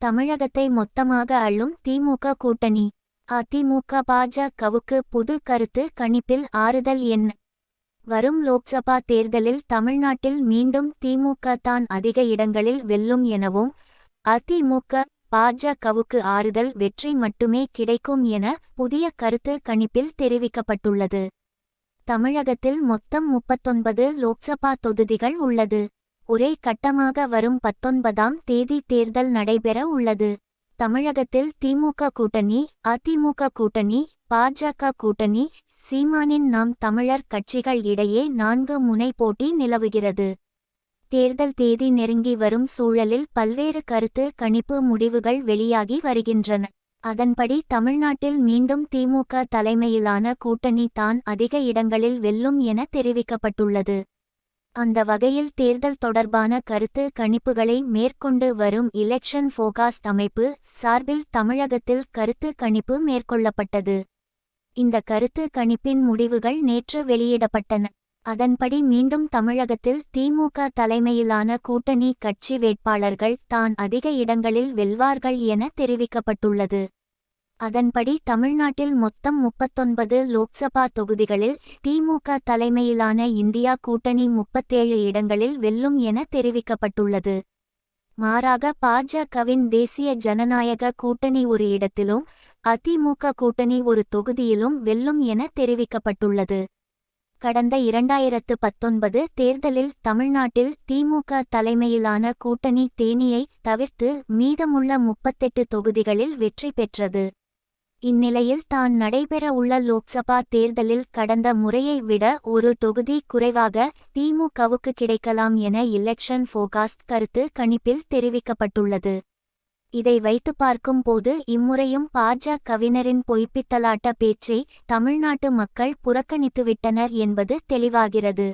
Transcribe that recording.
தமிழகத்தை மொத்தமாக அள்ளும் திமுக கூட்டணி. அதிமுக பாஜகவுக்கு புது கருத்து கணிப்பில் ஆறுதல் என்ன? வரும் லோக்சபா தேர்தலில் தமிழ்நாட்டில் மீண்டும் திமுக தான் அதிக இடங்களில் வெல்லும் எனவும், அதிமுக பாஜகவுக்கு ஆறுதல் வெற்றி மட்டுமே கிடைக்கும் என புதிய கருத்து கணிப்பில் தெரிவிக்கப்பட்டுள்ளது. தமிழகத்தில் மொத்தம் 39 லோக்சபா தொகுதிகள் உள்ளது. ஒரே கட்டமாக வரும் 19ஆம் தேதி தேர்தல் நடைபெற உள்ளது. தமிழகத்தில் திமுக கூட்டணி, அதிமுக கூட்டணி, பாஜக கூட்டணி, சீமானின் நாம் தமிழர் கட்சிகள் இடையே 4 முனை போட்டி நிலவுகிறது. தேர்தல் தேதி நெருங்கி வரும் சூழலில் பல்வேறு கருத்து கணிப்பு முடிவுகள் வெளியாகி வருகின்றன. அதன்படி தமிழ்நாட்டில் மீண்டும் திமுக தலைமையிலான கூட்டணி தான் அதிக இடங்களில் வெல்லும் என தெரிவிக்கப்பட்டுள்ளது. அந்த வகையில் தேர்தல் தொடர்பான கருத்து கணிப்புகளை மேற்கொண்டு வரும் எலெக்ஷன் ஃபோகாஸ்ட் அமைப்பு சார்பில் தமிழகத்தில் கருத்து கணிப்பு மேற்கொள்ளப்பட்டது. இந்த கருத்து கணிப்பின் முடிவுகள் நேற்று வெளியிடப்பட்டன. அதன்படி மீண்டும் தமிழகத்தில் திமுக தலைமையிலான கூட்டணி கட்சி வேட்பாளர்கள் தான் அதிக இடங்களில் வெல்வார்கள் என தெரிவிக்கப்பட்டுள்ளது. அதன்படி தமிழ்நாட்டில் மொத்தம் 39 லோக்சபா தொகுதிகளில் திமுக தலைமையிலான இந்தியா கூட்டணி 37 இடங்களில் வெல்லும் என தெரிவிக்கப்பட்டுள்ளது. மாறாக பாஜகவின் தேசிய ஜனநாயக கூட்டணி ஒரு இடத்திலும், அதிமுக கூட்டணி ஒரு தொகுதியிலும் வெல்லும் என தெரிவிக்கப்பட்டுள்ளது. கடந்த 2019 தேர்தலில் தமிழ்நாட்டில் திமுக தலைமையிலான கூட்டணி தேனியை தவிர்த்து மீதமுள்ள 38 தொகுதிகளில் வெற்றி பெற்றது. இந்நிலையில் தான் நடைபெற உள்ள லோக்சபா தேர்தலில் கடந்த முறையை விட ஒரு தொகுதி குறைவாக திமுகவுக்கு கிடைக்கலாம் என எலெக்ஷன் ஃபோகாஸ்ட் கருத்து கணிப்பில் தெரிவிக்கப்பட்டுள்ளது. இதை வைத்து பார்க்கும் போது இம்முறையும் பாஜகவினரின் பொய்ப்பித்தலாட்ட பேச்சை தமிழ்நாட்டு மக்கள் புறக்கணித்துவிட்டனர் என்பது தெளிவாகிறது.